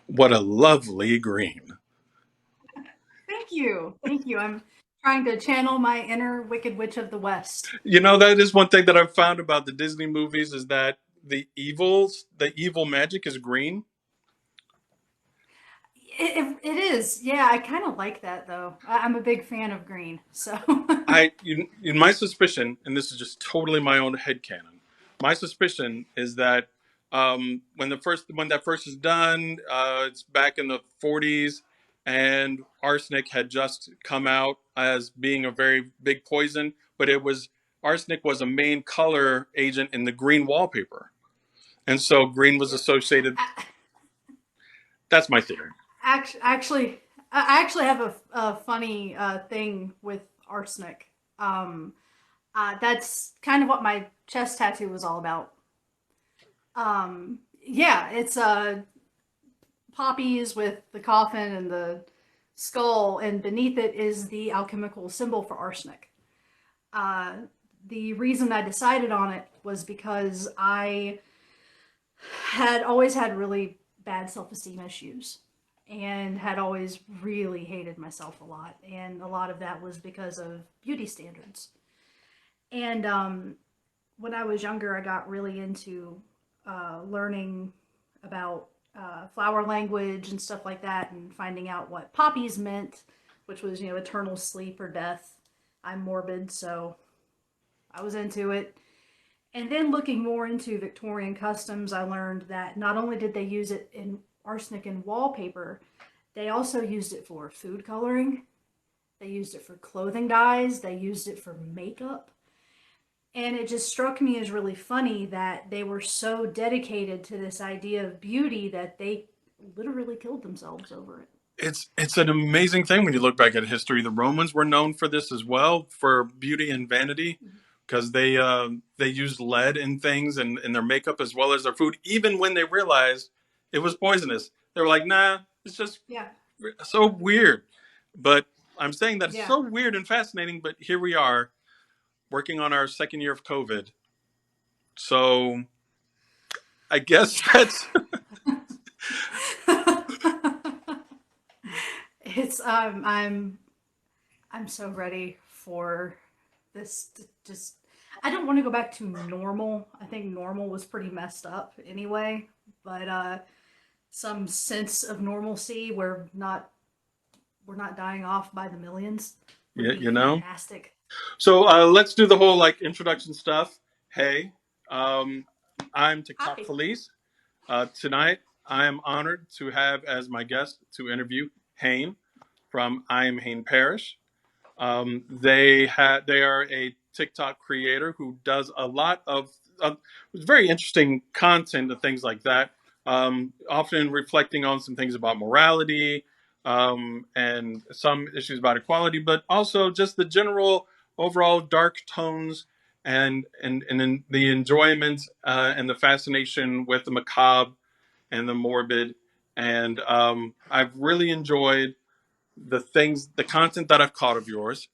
What a lovely green. Thank you. Thank you. I'm trying to channel my inner Wicked Witch of the West. You know, that is one thing that I've found about the Disney movies is that the evil magic is green. It is. Yeah, I kind of like that though. I'm a big fan of green. So, In my suspicion, and this is just totally my own headcanon, my suspicion is that when that first is done, it's back in the 40s, and arsenic had just come out as being a very big poison, but it was arsenic was a main color agent in the green wallpaper, and so green was associated. That's my theory. actually, I actually have a funny thing with arsenic. Um, that's kind of what my chest tattoo was all about. Yeah, it's poppies with the coffin and the skull, and beneath it is the alchemical symbol for arsenic. Uh, the reason I decided on it was because I had always had really bad self esteem issues and had always really hated myself a lot. And a lot of that was because of beauty standards. And when I was younger, I got really into learning about flower language and stuff like that, and finding out what poppies meant, which was, eternal sleep or death. I'm morbid, so I was into it. And then looking more into Victorian customs, I learned that not only did they use it in arsenic in wallpaper, they also used it for food coloring. They used it for clothing dyes. They used it for makeup. And it just struck me as really funny that they were so dedicated to this idea of beauty that they literally killed themselves over it. It's an amazing thing when you look back at history. The Romans were known for this as well, for beauty and vanity, because they used lead in things and in their makeup as well as their food, even when they realized it was poisonous. They were like, "Nah, it's just Yeah, so weird." But I'm saying that it's yeah. so weird and fascinating. But here we are, working on our second year of COVID. So I guess that's it's I'm so ready for this to just I don't want to go back to normal. I think normal was pretty messed up anyway, but some sense of normalcy where not we're not dying off by the millions would be you know. fantastic. So let's do the whole like introduction stuff. Hey, um, I'm TikTok Hi. Felice. Tonight, I am honored to have as my guest to interview Hayne from iAmHaynePearish. They are a TikTok creator who does a lot of very interesting content and things like that. Often reflecting on some things about morality and some issues about equality, but also just the general overall dark tones and in the enjoyment and the fascination with the macabre and the morbid. And I've really enjoyed the content that I've caught of yours.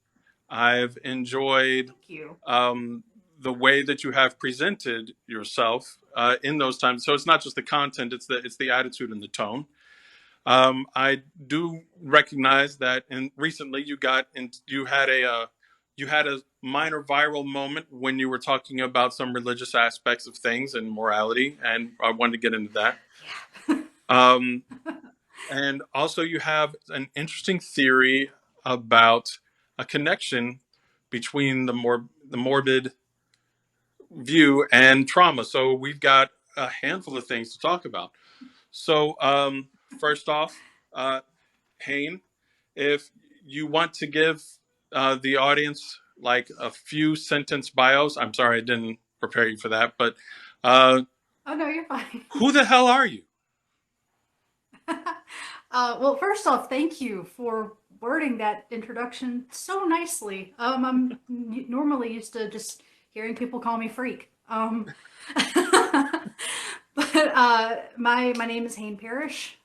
I've enjoyed Thank you. the way that you have presented yourself in those times. So it's not just the content; it's the attitude and the tone. I do recognize that, and recently you had a minor viral moment when you were talking about some religious aspects of things and morality, and I wanted to get into that. Yeah. Um, and also, you have an interesting theory about a connection between the morbid view and trauma. So we've got a handful of things to talk about. So first off, uh, Hayne, if you want to give the audience like a few sentence bios, I'm sorry I didn't prepare you for that, but uh, Oh no, you're fine. who the hell are you? Well, first off, thank you for wording that introduction so nicely. I'm normally used to just hearing people call me freak. But my name is Hayne Parrish.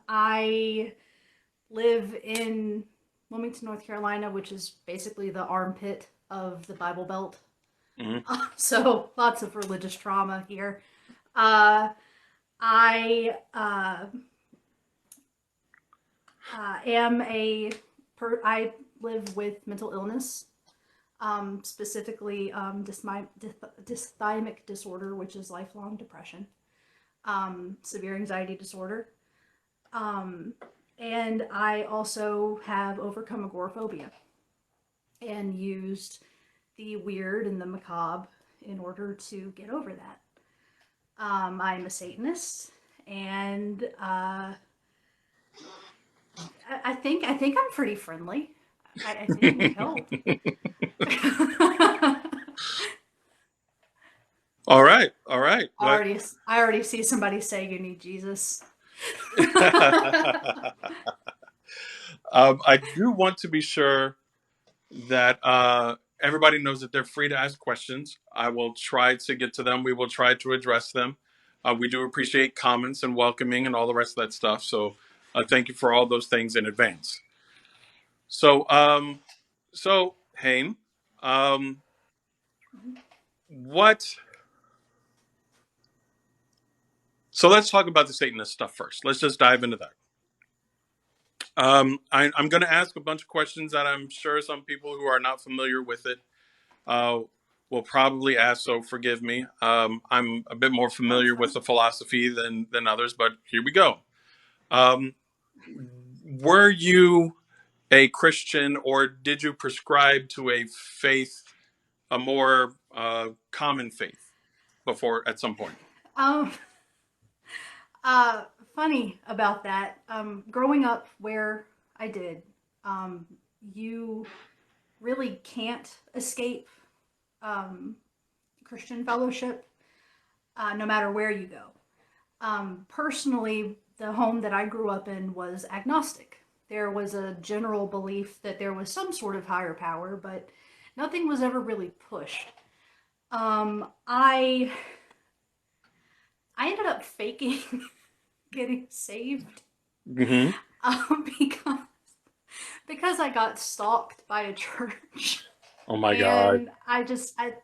I live in Wilmington, North Carolina, which is basically the armpit of the Bible Belt. Mhm. So lots of religious trauma here. Uh, I Am a I live with mental illness, specifically dysthymic disorder, which is lifelong depression, severe anxiety disorder, um, and I also have overcome agoraphobia and used the weird and the macabre in order to get over that. I'm a Satanist, and I think I'm pretty friendly. I think we help. All right, all right. Well, I already see somebody say you need Jesus. I do want to be sure that everybody knows that they're free to ask questions. I will try to get to them. We will try to address them. We do appreciate comments and welcoming and all the rest of that stuff. So thank you for all those things in advance. So, Hayne, um, what? So let's talk about the Satanist stuff first. Let's just dive into that. I'm going to ask a bunch of questions that I'm sure some people who are not familiar with it uh, will probably ask, so forgive me. I'm a bit more Oh, it's familiar with fine. the philosophy than others, but here we go. Um, were you a Christian, or did you prescribe to a faith, a more common faith, before at some point? Um, uh, Funny about that. Growing up where I did, um, you really can't escape Christian fellowship, no matter where you go. Personally, the home that I grew up in was agnostic. There was a general belief that there was some sort of higher power, but nothing was ever really pushed. Um, I I ended up faking getting saved, Hmm. because I got stalked by a church, Oh my God. and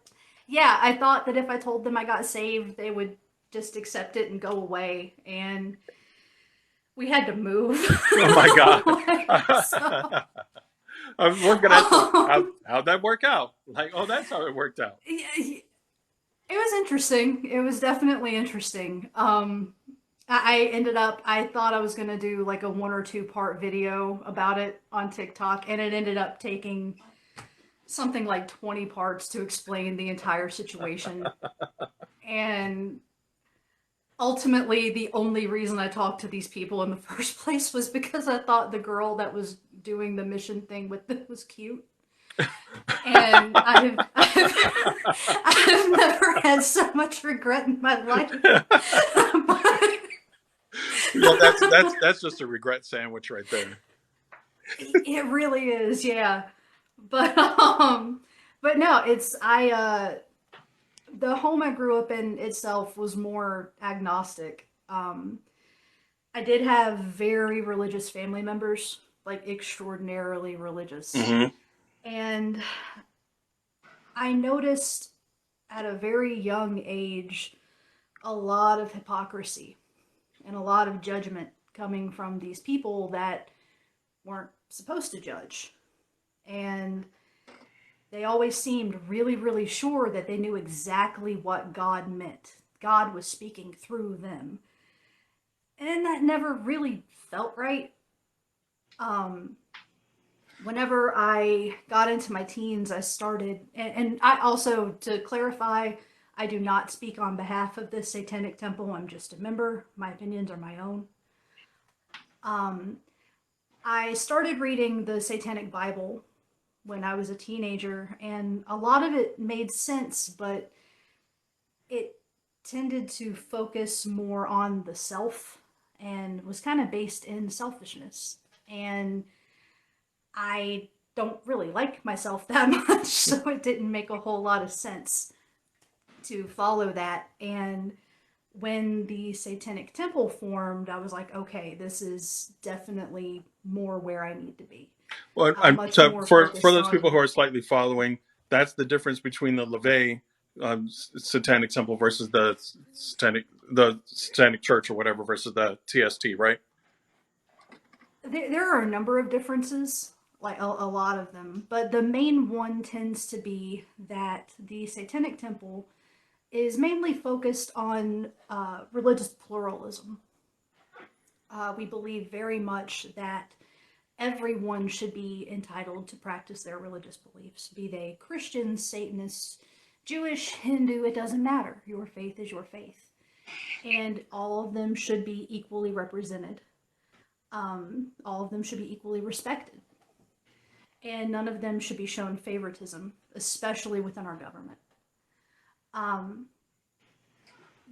yeah, I thought that if I told them I got saved, they would just accept it and go away, and we had to move. Oh my God. So, I was going to ask, like, um, how'd that work out? Like, oh, that's how it worked out. it was interesting. It was definitely interesting. I ended up, I thought I was going to do like a 1 or 2 part video about it on TikTok, and it ended up taking something like 20 parts to explain the entire situation. And ultimately, the only reason I talked to these people in the first place was because I thought the girl that was doing the mission thing with them was cute. And I've never had so much regret in my life. But Yeah, that's just a regret sandwich right there. it really is, yeah. But but no, it's I the home I grew up in itself was more agnostic. I did have very religious family members, like extraordinarily religious. Hmm. And I noticed at a very young age a lot of hypocrisy and a lot of judgment coming from these people that weren't supposed to judge. And they always seemed really, really sure that they knew exactly what God meant. God was speaking through them. And that never really felt right. Um, Whenever I got into my teens, I started, and I also, to clarify, I do not speak on behalf of the Satanic Temple. I'm just a member. My opinions are my own. Um, I started reading the Satanic Bible when I was a teenager, and a lot of it made sense, but it tended to focus more on the self and was kind of based in selfishness. And I don't really like myself that much, so it didn't make a whole lot of sense to follow that. And when the Satanic Temple formed, I was like, okay, this is definitely more where I need to be. Well, Much so more for focused those people on. who are slightly following, that's the difference between the LaVey Satanic Temple versus the Satanic Church or whatever versus the TST, right? There are a number of differences, like a lot of them, but the main one tends to be that the Satanic Temple is mainly focused on religious pluralism. We believe very much that everyone should be entitled to practice their religious beliefs, be they Christians, Satanists, Jewish, Hindu, it doesn't matter. Your faith is your faith. And all of them should be equally represented. All of them should be equally respected. And none of them should be shown favoritism, especially within our government. Um,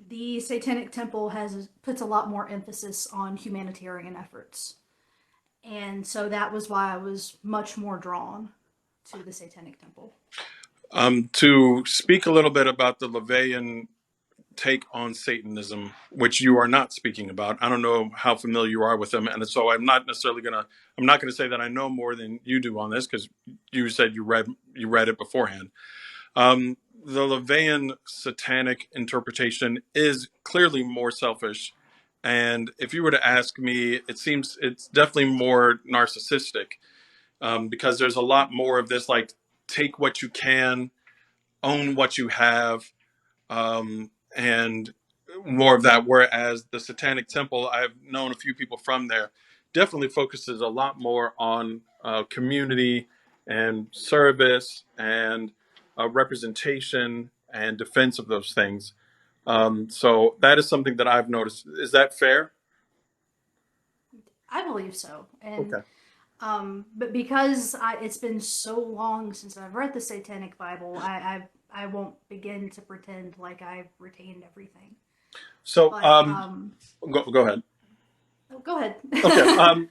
the Satanic Temple puts a lot more emphasis on humanitarian efforts, and so that was why I was much more drawn to the Satanic Temple. To speak a little bit about the LaVeyan take on Satanism, which you are not speaking about. I don't know how familiar you are with them, and so I'm not gonna say that I know more than you do on this because you said you read it beforehand. The LaVeyan satanic interpretation is clearly more selfish, and if you were to ask me, it seems it's definitely more narcissistic, because there's a lot more of this like take what you can, own what you have, and more of that. Whereas the Satanic Temple, I've known a few people from there, definitely focuses a lot more on community and service and representation and defense of those things. So that is something that I've noticed. Is that fair? I believe so, and Okay. but because it's been so long since I've read the Satanic Bible, I won't begin to pretend like I've retained everything. So But go ahead. oh, go ahead. Okay.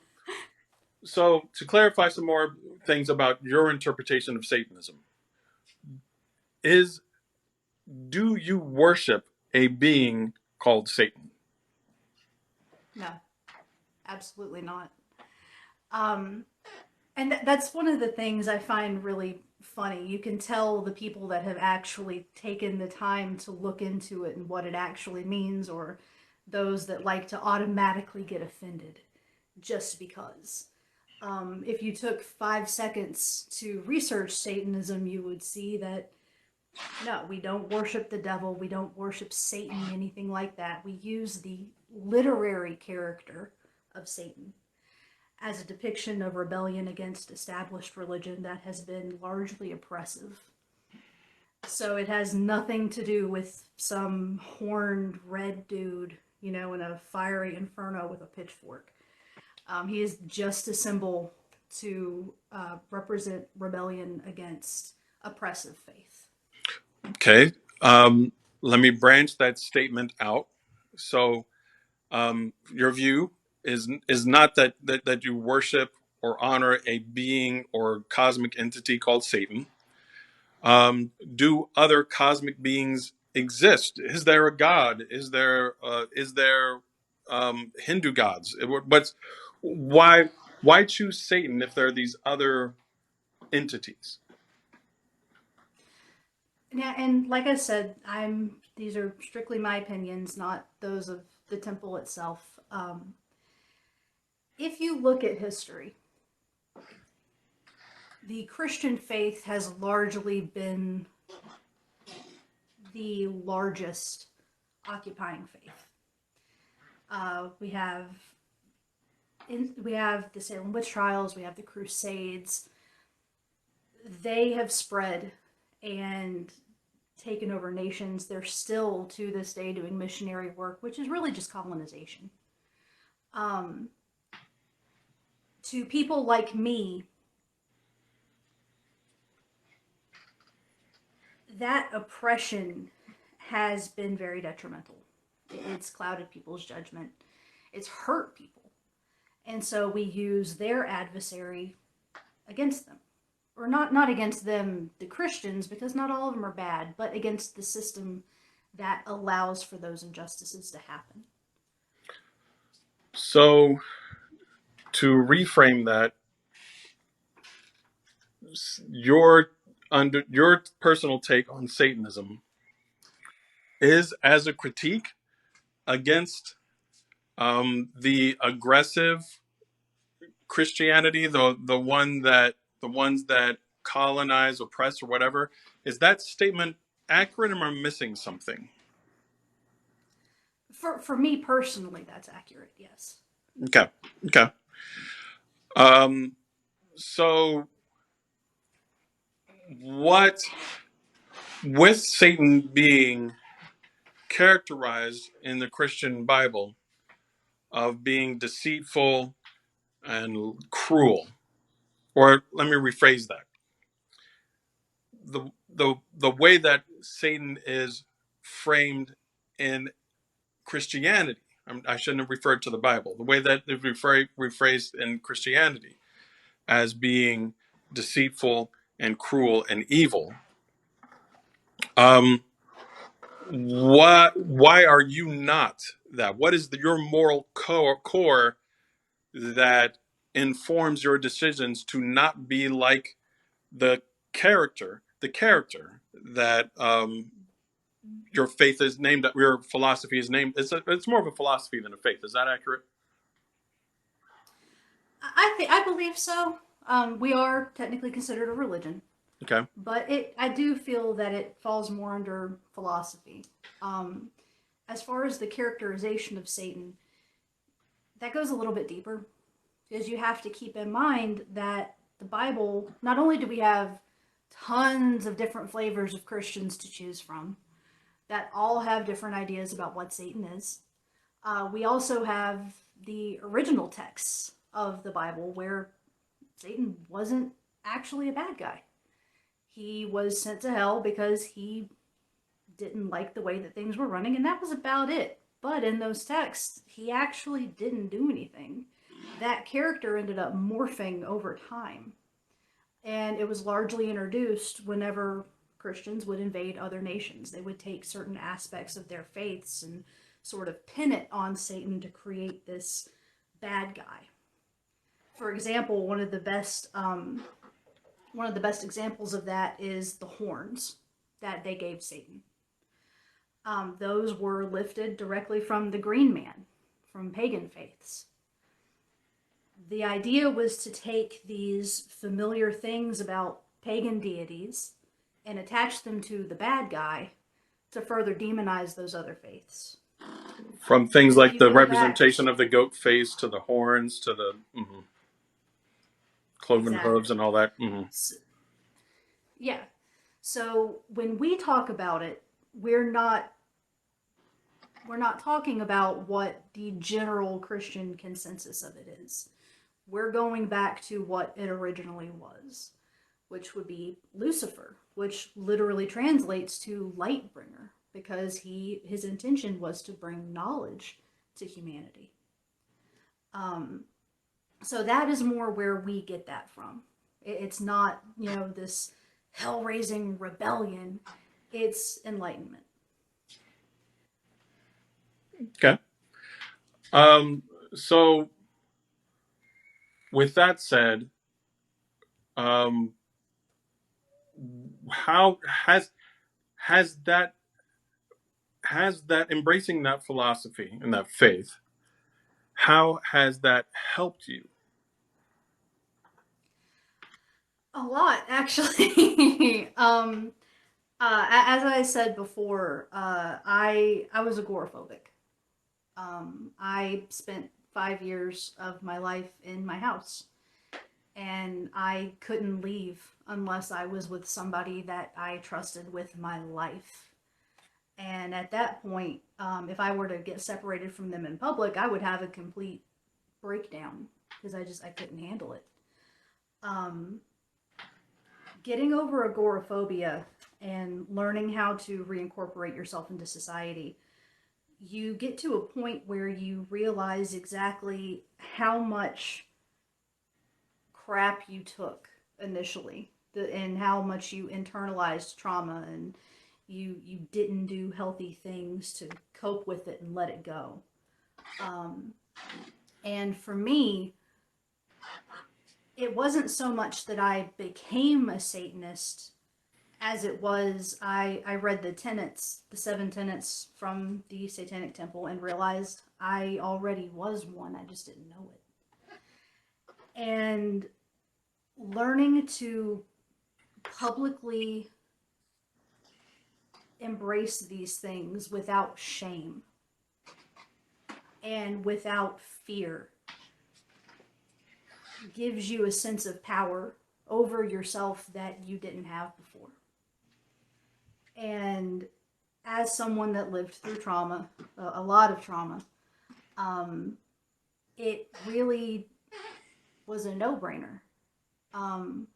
So to clarify some more things about your interpretation of Satanism, is do you worship a being called Satan? No, absolutely not. Um, and that's one of the things I find really funny. You can tell the people that have actually taken the time to look into it and what it actually means, or those that like to automatically get offended just because. If you took 5 seconds to research Satanism, you would see that no, we don't worship the devil, we don't worship Satan, anything like that. We use the literary character of Satan as a depiction of rebellion against established religion that has been largely oppressive. So it has nothing to do with some horned red dude, in a fiery inferno with a pitchfork. He is just a symbol to represent rebellion against oppressive faith. Okay. Let me branch that statement out. So your view is not that you worship or honor a being or cosmic entity called Satan. Do other cosmic beings exist? Is there a god? Is there Hindu gods? But why why choose Satan if there are these other entities? Yeah, and like I said, I'm these are strictly my opinions, not those of the temple itself. If you look at history, the Christian faith has largely been the largest occupying faith. We have the Salem witch trials, we have the Crusades. They have spread and taken over nations. They're still to this day doing missionary work, which is really just colonization. Um, to people like me, that oppression has been very detrimental. It's clouded people's judgment. It's hurt people. And so we use their adversary against them. Or not against them, the Christians, because not all of them are bad, but against the system that allows for those injustices to happen. So to reframe that, your under your personal take on Satanism is as a critique against the aggressive Christianity, the ones that colonize, oppress, or whatever. Is that statement accurate, or am I missing something? For me personally, that's accurate. Yes. Okay. Okay. Um, so what with Satan being characterized in the Christian Bible of being deceitful and cruel, or let me rephrase that. The way that Satan is framed in Christianity. I shouldn't have referred to the Bible. The way that it's rephrased in Christianity as being deceitful and cruel and evil. Um, what? Why are you not that? What is your moral core that informs your decisions to not be like the the character that your faith is named, your philosophy is named? It's more of a philosophy than a faith. Is that accurate? I believe so. We are technically considered a religion, Okay. but I do feel that it falls more under philosophy. Um, as far as the characterization of Satan, that goes a little bit deeper because you have to keep in mind that the Bible, not only do we have tons of different flavors of Christians to choose from that all have different ideas about what Satan is, we also have the original texts of the Bible where Satan wasn't actually a bad guy. He was sent to hell because he didn't like the way that things were running, and that was about it. But in those texts, he actually didn't do anything. That character ended up morphing over time, and it was largely introduced whenever Christians would invade other nations. They would take certain aspects of their faiths and sort of pin it on Satan to create this bad guy. For example, one of the best examples of that is the horns that they gave Satan. Those were lifted directly from the Green Man, from pagan faiths. The idea was to take these familiar things about pagan deities and attach them to the bad guy to further demonize those other faiths. From things And if like you the go back, representation of the goat face to the horns to the cloven hooves exactly. and all that. So, yeah. So when we talk about it, we're not we're not talking about what the general Christian consensus of it is. We're going back to what it originally was, which would be Lucifer, which literally translates to light bringer because his intention was to bring knowledge to humanity. Um, so that is more where we get that from. It's not, this hell raising rebellion, it's enlightenment. Okay. Um, so with that said, um, how has that has that embracing that philosophy and that faith, how has that helped you? A lot, actually. As I said before, I was agoraphobic. I spent 5 years of my life in my house, and I couldn't leave unless I was with somebody that I trusted with my life. And at that point, if I were to get separated from them in public, I would have a complete breakdown because I couldn't handle it. Um, Getting over agoraphobia and learning how to reincorporate yourself into society, you get to a point where you realize exactly how much crap you took initially, and how much you internalized trauma, and you didn't do healthy things to cope with it and let it go. Um, and for me, it wasn't so much that I became a Satanist as it was I read the 7 tenets from the Satanic Temple and realized I already was one. I just didn't know it. And learning to publicly embrace these things without shame and without fear gives you a sense of power over yourself that you didn't have before. And as someone that lived through trauma, a lot of trauma, um, it really was a no brainer. Um,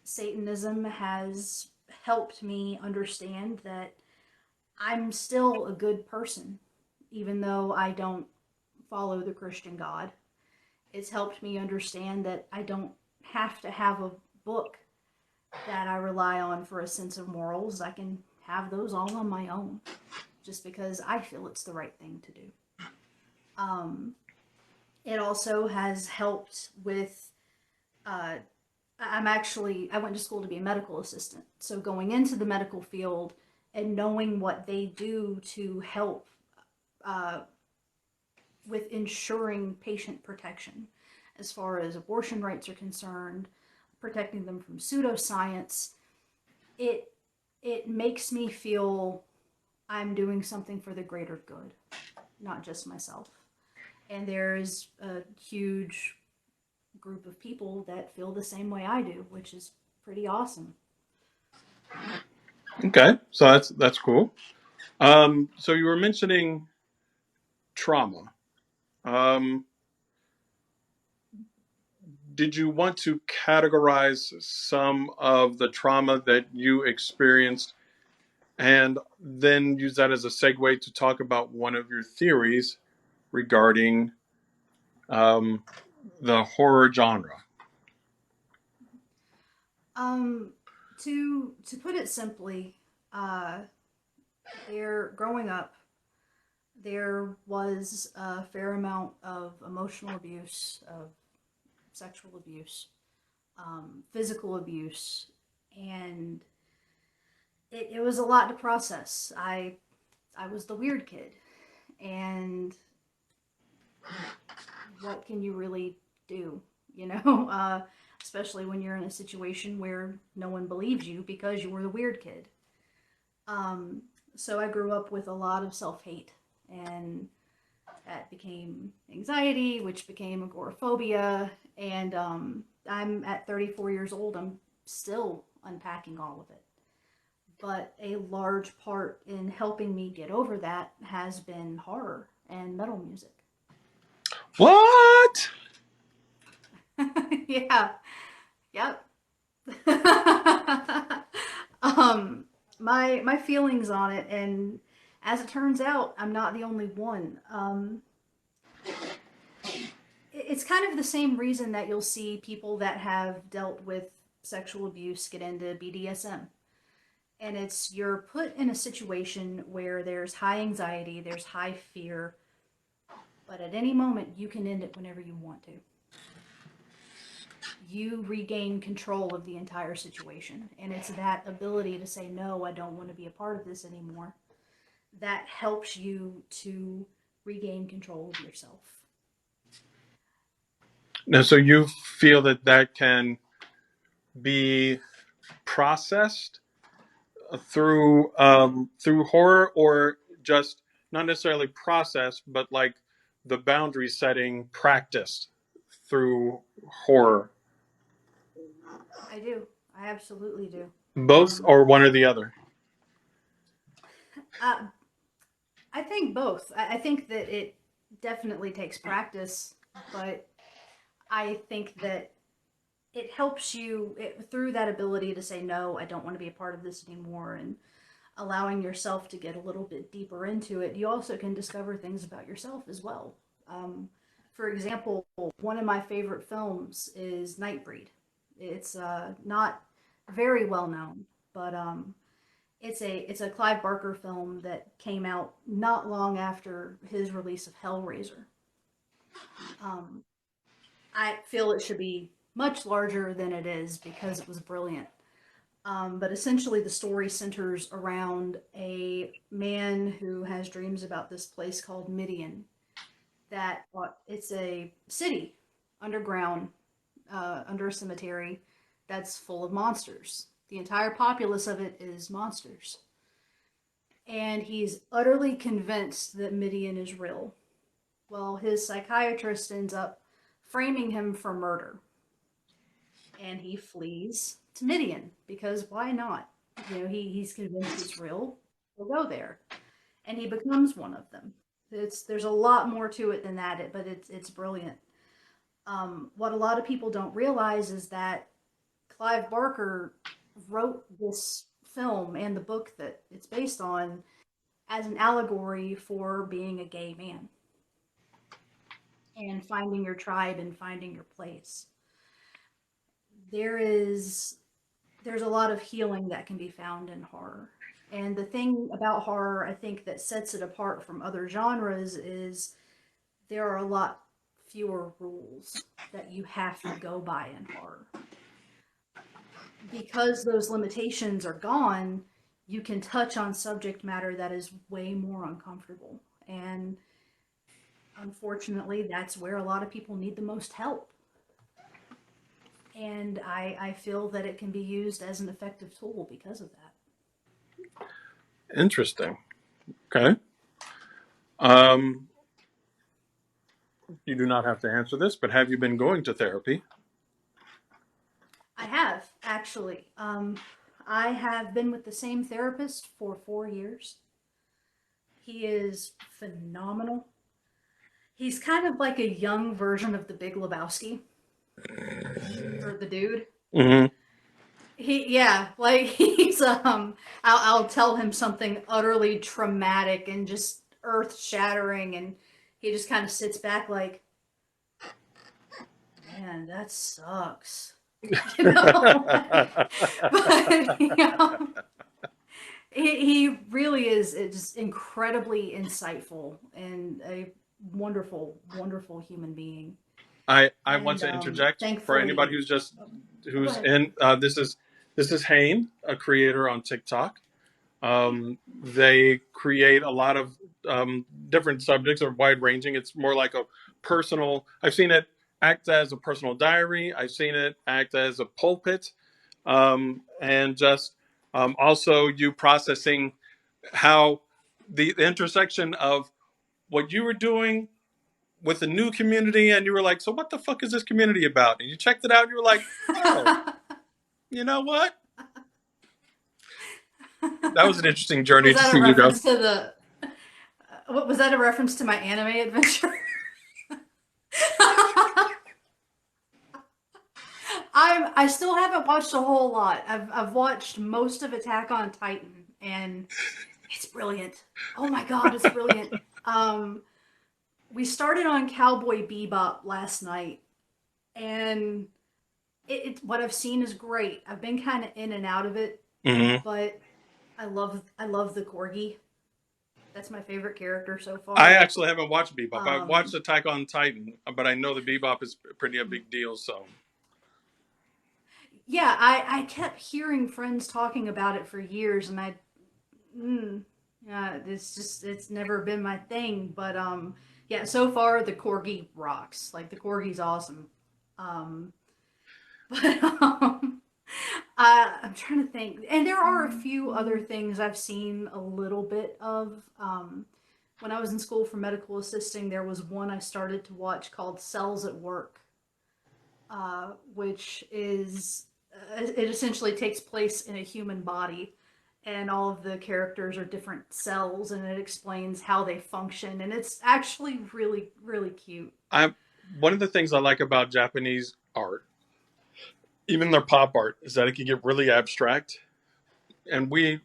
Satanism has helped me understand that I'm still a good person, even though I don't follow the Christian God. It's helped me understand that I don't have to have a book that I rely on for a sense of morals. I can have those all on my own just because I feel it's the right thing to do. Um, it also has helped with, uh, I went to school to be a medical assistant. So going into the medical field and knowing what they do to help uh, with ensuring patient protection as far as abortion rights are concerned, protecting them from pseudoscience, it it makes me feel I'm doing something for the greater good, not just myself. And there's a huge group of people that feel the same way I do, which is pretty awesome. Okay, so that's cool. So you were mentioning trauma. Um, did you want to categorize some of the trauma that you experienced and then use that as a segue to talk about one of your theories regarding um, the horror genre? Um, to put it simply, uh, there growing up, there was a fair amount of emotional abuse, of sexual abuse, physical abuse, and it was a lot to process. I was the weird kid, and what can you really do? You know, especially when you're in a situation where no one believes you because you were the weird kid. Um, so I grew up with a lot of self hate, and that became anxiety, which became agoraphobia. And I'm at 34 years old, I'm still unpacking all of it. But a large part in helping me get over that has been horror and metal music. What? Yeah, yep. um, my feelings on it, and as it turns out, I'm not the only one. It's kind of the same reason that you'll see people that have dealt with sexual abuse get into BDSM. And it's you're put in a situation where there's high anxiety, there's high fear, but at any moment you can end it whenever you want to. You regain control of the entire situation. And it's that ability to say, no, I don't want to be a part of this anymore, that helps you to regain control of yourself. Now, so you feel that that can be processed through horror, or just not necessarily processed, but like the boundary setting practiced through Yep, horror? I do. I absolutely do. Both, Um, or one or the other? uh, I think both. I think that it definitely takes practice, but I think that it helps you through that ability to say, no, I don't want to be a part of this anymore, and allowing yourself to get a little bit deeper into it. You also can discover things about yourself as well. Um, for example, one of my favorite films is Nightbreed. It's not very well known, but it's a Clive Barker film that came out not long after his release of Hellraiser. Um, I feel it should be much larger than it is because it was brilliant. But essentially, the story centers around a man who has dreams about this place called Midian. That it's a city underground. under a cemetery that's full of monsters. The entire populace of it is monsters. And he's utterly convinced that Midian is real. Well, his psychiatrist ends up framing him for murder. And he flees to Midian because why not? He's convinced it's real. He'll go there. And he becomes one of them. There's a lot more to it than that, but it's brilliant. What a lot of people don't realize is that Clive Barker wrote this film and the book that it's based on as an allegory for being a gay man and finding your tribe and finding your place. There's a lot of healing that can be found in horror. And the thing about horror, I think, that sets it apart from other genres is there are a lot fewer rules that you have to go by in horror. Because those limitations are gone, you can touch on subject matter that is way more uncomfortable. And unfortunately, that's where a lot of people need the most help. And I feel that it can be used as an effective tool because of that. Interesting. Okay. Um, you do not have to answer this, but have you been going to therapy? I have, actually. I have been with the same therapist for 4 years. He is phenomenal. He's kind of like a young version of the Big Lebowski, or the dude. Mm-hmm. Yeah, like I'll tell him something utterly traumatic and just earth shattering, and he just kind of sits back like, man, that sucks. You know? But he really is just incredibly insightful and a wonderful, wonderful human being. I want And to interject for anybody thankfully, oh, go who's ahead. in. This is Hayne, a creator on TikTok. They create a lot of different subjects, are wide ranging. It's more like a personal. I've seen it act as a personal diary. I've seen it act as a pulpit, and just also you processing how the intersection of what you were doing with the new community, and you were like, so what the fuck is this community about? And you checked it out, and you were like, oh, you know what? That was an interesting journey Was to that a see you go. reference to the? What was that a reference to my anime adventure? I still haven't watched a whole lot. I've watched most of Attack on Titan, and it's brilliant. Oh my god, it's brilliant. Um, we started on Cowboy Bebop last night, and what I've seen is great. I've been kind of in and out of it, Hmm. but I love the corgi. That's my favorite character so I far. actually haven't watched Bebop. I've watched Um, Attack on Titan, but I know the Bebop is pretty a big deal. So yeah, I kept hearing friends talking about it for years, and it's never been my thing. But yeah, so far the corgi rocks. Like the corgi's awesome. Um, but I'm trying to think, and there are a few other things I've seen a little bit of. When I was in school for medical assisting, there was one I started to watch called Cells at Work, which is it essentially takes place in a human body, and all of the characters are different cells, and it explains how they function, and it's actually really really cute. I'm one of the things I like about Japanese art, even their pop art, is that it can get really abstract, and we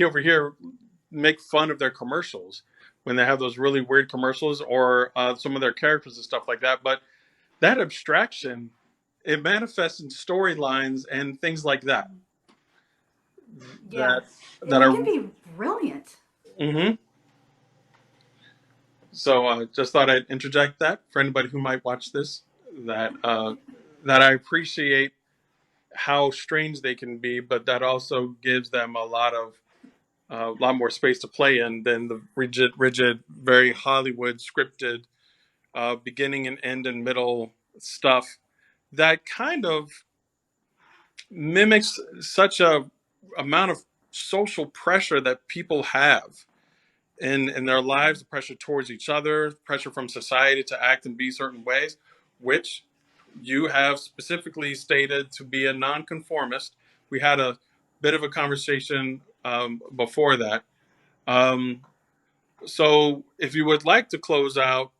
over here make fun of their commercials when they have those really weird commercials or some of their characters and stuff like that. But that abstraction, it manifests in storylines and things like that. Yeah, That that it are can be brilliant. mm-hmm. So just thought I'd interject that for anybody who might watch this. That that I appreciate how strange they can be, but that also gives them a lot more space to play in than the rigid, very Hollywood scripted beginning and end and middle stuff that kind of mimics such a amount of social pressure that people have in their lives, the pressure towards each other, pressure from society to act and be certain ways, which you have specifically stated to be a nonconformist. We had a bit of a conversation before that. Um, so, if you would like to close out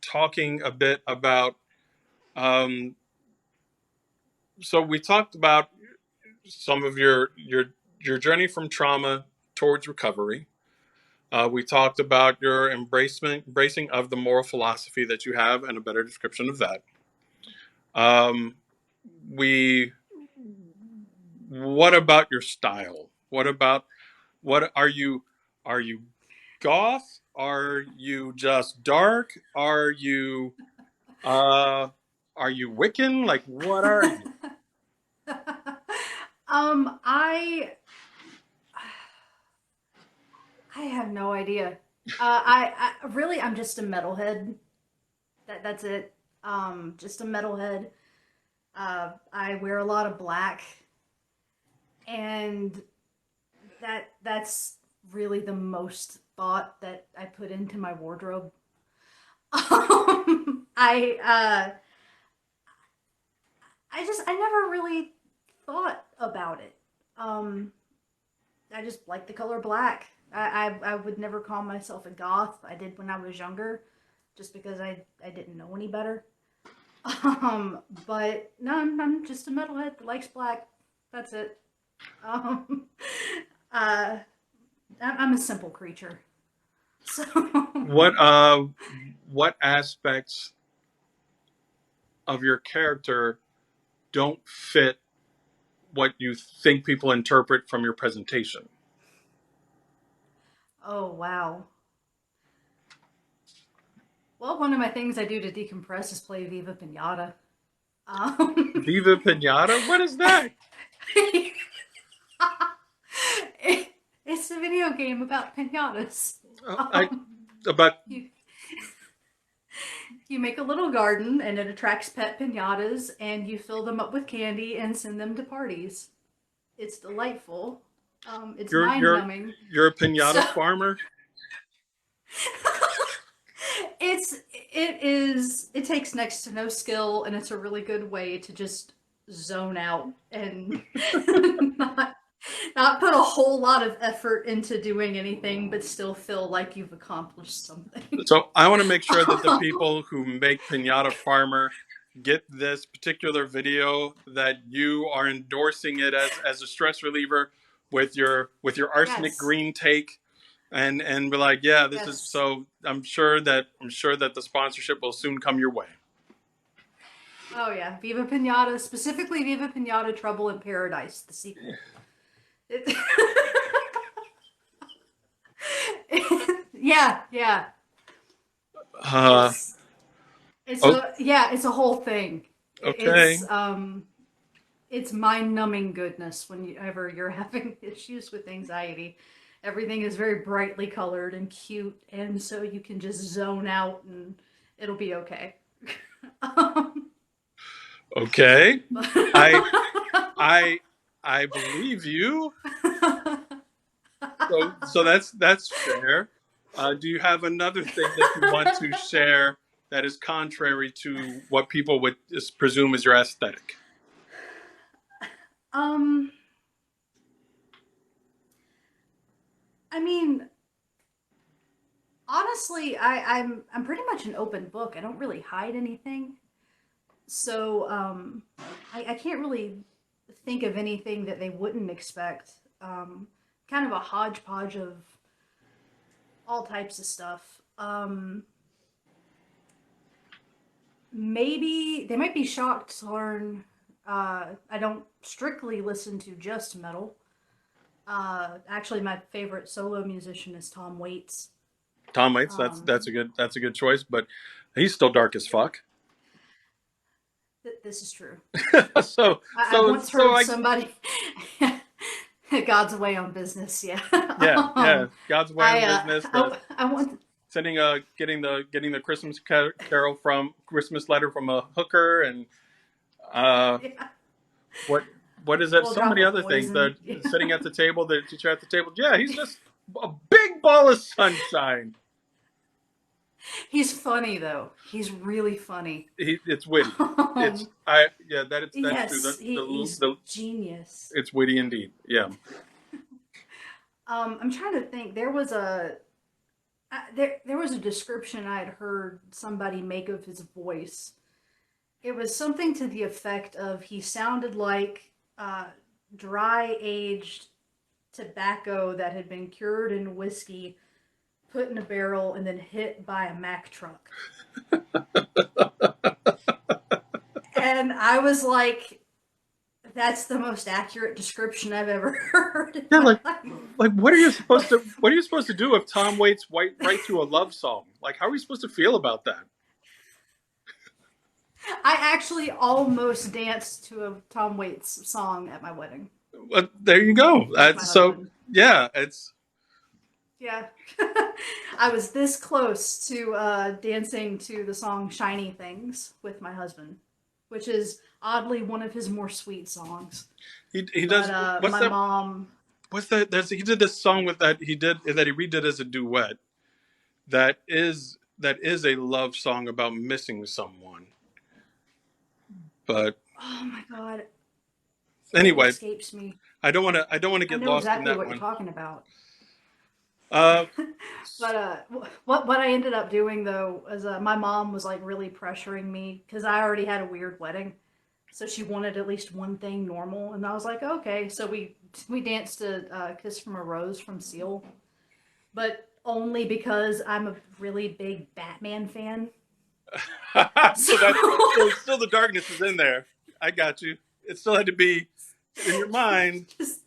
talking a bit about, um, so we talked about some of your journey from trauma towards recovery. We talked about your embracing of the moral philosophy that you have, and a better description of that. Um, we What about your style? What are you? Are you goth? Are you just dark? Uh are you Wiccan? Like, what are you? I have no idea. I really I'm just a metalhead. That's it. Just a metalhead. I wear a lot of black, and that's really the most thought that I put into my wardrobe. I never really thought about it. Um, I just like the color black. I would never call myself a goth. I did when I was younger, just because I didn't know any better. But no, I'm just a metalhead that likes black. That's it. Um, uh, I'm a simple creature. So, What uh what aspects of your character don't fit what you think people interpret from your presentation? oh wow. Well, one of my things I do to decompress is play Viva Pinata. Um, Viva Pinata? What is that? it's a video game about pinatas. I Um, about you you make a little garden and it attracts pet pinatas and you fill them up with candy and send them to parties. It's delightful. It's you're mind you're numbing. you're a So pinata farmer? it takes next to no skill and it's a really good way to just zone out and not not put a whole lot of effort into doing anything but still feel like you've accomplished something. So I want to make sure that the um, people who make Pinata Farmer get this particular video, that you are endorsing it as a stress reliever with your arsenic yes. green take, and be like, yeah, this is Yes. so. I'm sure that the sponsorship will soon come your way. Oh yeah, Viva Pinata, specifically Viva Pinata Trouble in Paradise, the sequel. It- yeah, yeah. Uh, It's it's oh, a yeah, it's a whole thing. okay. It's mind-numbing goodness whenever you're having issues with anxiety. Everything is very brightly colored and cute, and so you can just zone out and it'll be okay. um, Okay. but I I I believe you. So that's fair. Do you have another thing that you want to share that is contrary to what people would presume is your aesthetic? um, I mean, honestly, I'm pretty much an open book. I don't really hide anything, so I can't really think of anything that they wouldn't expect. Kind of a hodgepodge of all types of stuff. Maybe they might be shocked to learn I don't strictly listen to just metal. Actually, my favorite solo musician is Tom Waits. Tom Waits, Um, that's a good choice, but he's still dark as fuck. this is true. so I once so heard I somebody God's way on business. Yeah. yeah, God's way on business. I want. Sending getting the Christmas carol from Christmas letter from a hooker, and Uh, Yeah. what what is that? Little So drop many of other things. poison. The sitting at the table, the teacher at the table. Yeah, he's just a big ball of sunshine. He's funny though. He's really funny. It's witty. It's I yeah that's true. Yes, he's The genius. it's witty indeed. Yeah. I'm trying to think. There was a description I had heard somebody make of his voice. It was something to the effect of he sounded like dry aged tobacco that had been cured in whiskey, put in a barrel, and then hit by a Mack truck. And I was like, that's the most accurate description I've ever heard in Yeah, my life. what are you supposed to do if Tom Waits write through a love song? Like how are we supposed to feel about that? I actually almost danced to a Tom Waits song at my wedding There you go. with my So husband. yeah, it's Yeah. I was this close to dancing to the song Shiny Things with my husband, which is oddly one of his more sweet songs. he But does what's my that mom, what's that there's he did this song with that he redid as a duet that is a love song about missing someone. But oh my god, it anyway, escapes me. I don't want to I get know lost in exactly that what you're one. talking about. Uh But what I ended up doing though is my mom was like really pressuring me because I already had a weird wedding, so she wanted at least one thing normal, and I was like, okay. So we danced to "Kiss from a Rose" from Seal, but only because I'm a really big Batman fan. So so still the darkness is in there. I got you. It still had to be in your mind. just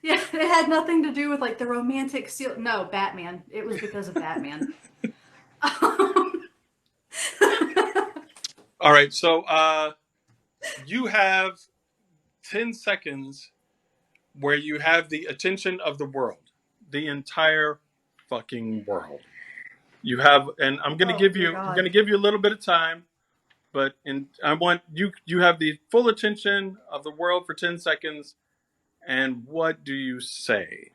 yeah, it had nothing to do with like the romantic Seal. No, Batman. It was because of Batman. All right, so you have 10 seconds where you have the attention of the world, the entire fucking world. You have, and Oh dear I'm God. gonna give you a little bit of time, but I want you have the full attention of the world for 10 seconds. And what do you say?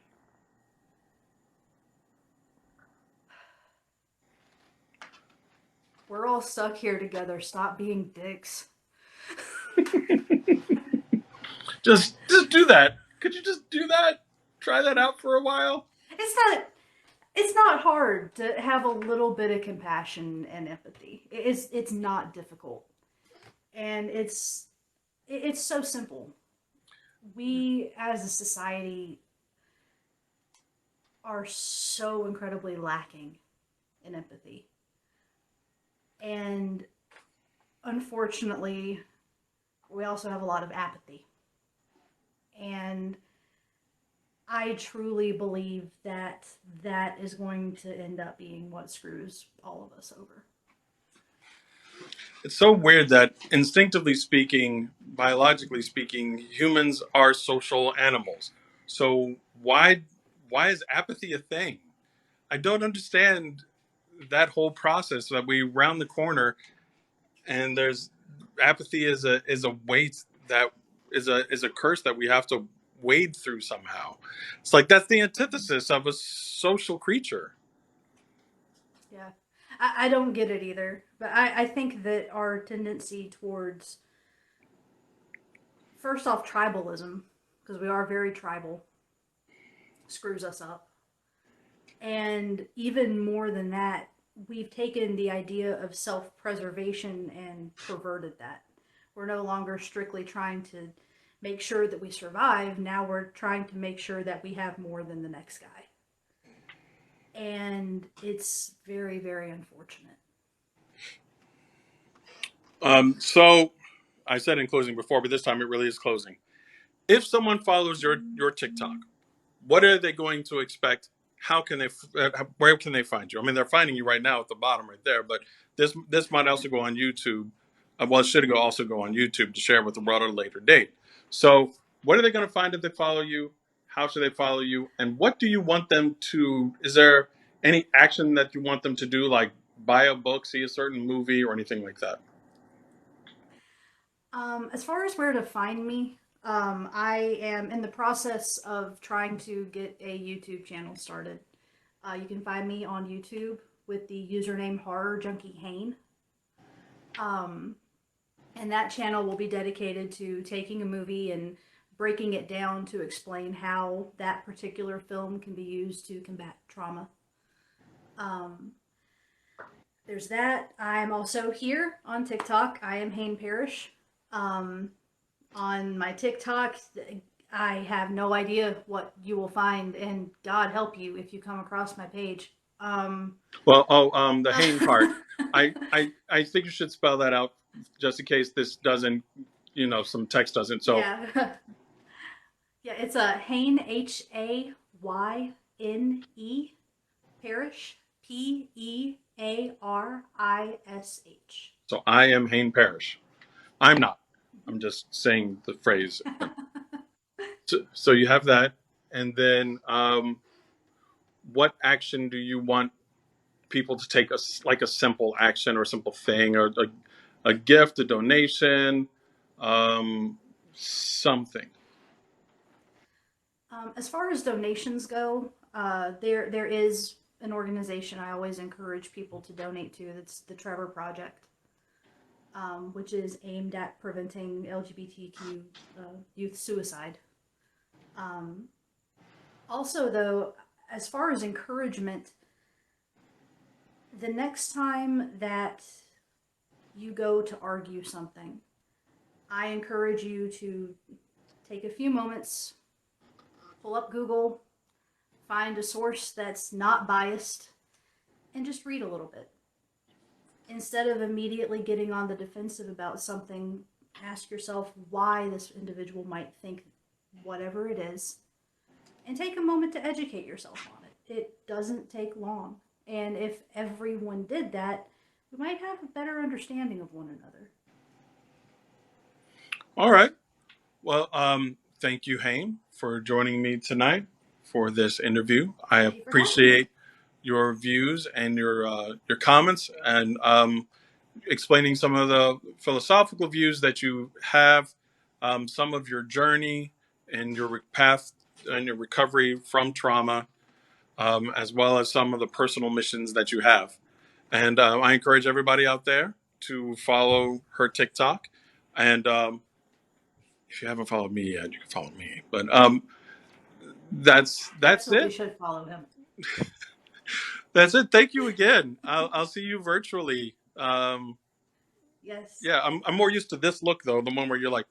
We're all stuck here together. Stop being dicks. Just do that. Could you just do that? Try that out for a while. It's not it's not hard to have a little bit of compassion and empathy. It's not difficult. And it's so simple. We as a society are so incredibly lacking in empathy. And unfortunately, we also have a lot of apathy. And I truly believe that that is going to end up being what screws all of us over. It's so weird that instinctively speaking, biologically speaking, humans are social animals. So why is apathy a thing? I don't understand that whole process that we round the corner and there's apathy is a weight that is a curse that we have to wade through somehow. It's like that's the antithesis of a social creature. Yeah. I don't get it either. But I think that our tendency towards, first off, tribalism, because we are very tribal, screws us up. And even more than that, we've taken the idea of self preservation and perverted that. We're no longer strictly trying to make sure that we survive. Now we're trying to make sure that we have more than the next guy. And it's very, very unfortunate. So I said in closing before, but this time it really is closing. If someone follows your TikTok, what are they going to expect? How can they? Where can they find you? I mean, they're finding you right now at the bottom right there, but this might also go on YouTube. Well, it should also go on YouTube to share with the world at a later date. So, what are they going to find if they follow you? How should they follow you? And what do you want them to? Is there any action that you want them to do, like buy a book, see a certain movie, or anything like that? As far as where to find me, I am in the process of trying to get a YouTube channel started. You can find me on YouTube with the username Horror Junkie Hayne. Um, and that channel will be dedicated to taking a movie and breaking it down to explain how that particular film can be used to combat trauma. Um, there's that. I'm also here on TikTok. iAmHaynePearish. Um, on my TikTok, I have no idea what you will find, and God help you if you come across my page. Well, the Hain part. I think you should spell that out just in case this doesn't, some text doesn't. So, yeah, yeah, it's a Hayne, Hayne, Parish, Pearish. so I am Hain Parish. I'm not. I'm just saying the phrase. So you have that, and then what action do you want people to take, like a simple action or a simple thing, or a gift, a donation, something. As far as donations go, there is an organization I always encourage people to donate to. That's the Trevor Project, which is aimed at preventing LGBTQ youth suicide. Um, Also, though, as far as encouragement, the next time that you go to argue something, I encourage you to take a few moments, pull up Google, find a source that's not biased, and just read a little bit. Instead of immediately getting on the defensive about something, ask yourself why this individual might think whatever it is, and take a moment to educate yourself on it. It doesn't take long. And if everyone did that, we might have a better understanding of one another. All right. Well, thank you, Haim, for joining me tonight for this interview. I Thank you for having me. appreciate your views and your comments, and explaining some of the philosophical views that you have, some of your journey and your path and your recovery from trauma, as well as some of the personal missions that you have. And I encourage everybody out there to follow her TikTok. And if you haven't followed me yet, you can follow me. But that's Definitely it. should follow him. That's it. Thank you again. I'll see you virtually. Yes. Yeah, I'm more used to this look though, the one where you're like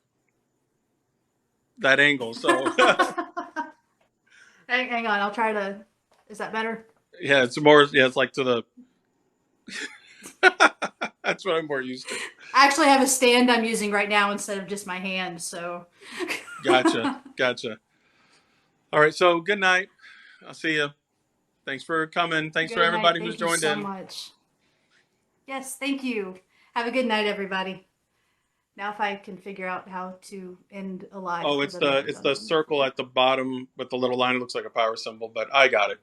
that angle. So Hang on, I'll try to. Is that better? yeah, it's more. Yeah, it's like to the. That's what I'm more used to. I actually have a stand I'm using right now instead of just my hand, so. Gotcha, gotcha. All right, so good night. I'll see you. Thanks for coming. Thanks for Good night. everybody who's Thank you joined so in. much. Yes, thank you. Have a good night, everybody. Now, if I can figure out how to end a live, Oh, because it's I've never the done one circle before. at the bottom with the little line. It looks like a power symbol, but I got it.